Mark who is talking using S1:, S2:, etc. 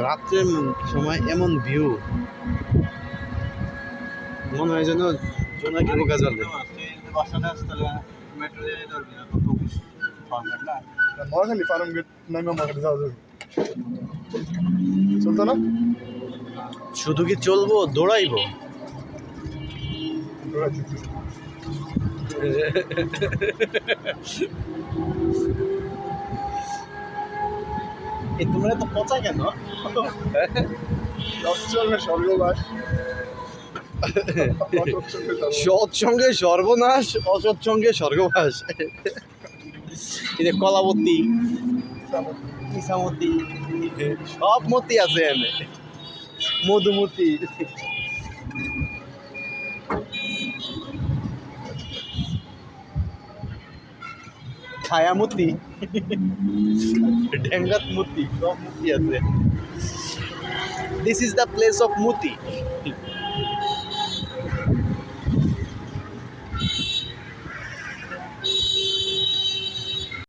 S1: রাত্রের সময় এমন ভিউ, মনে হয় যেন জোনাকি পোকা জ্বলে।
S2: নোয়াখালী ফার্ম গেট নামে মার্কেটে যাওয়া যাবে, চলতো না?
S1: শুধু কি চলবো, দৌড়াইবো? এই তোমরা তো পচা কেন?
S2: স্বর্গবাস,
S1: সৎসঙ্গে সর্বনাশ, অসৎসঙ্গে স্বর্গবাস। এই যে কলাবতী, ইসামতি, সব মতি আছে এনে, মধুমতি। ছায়ামতি, ঢেঙ্গাত মতি, সব মতি আছে। This is the place of Moti.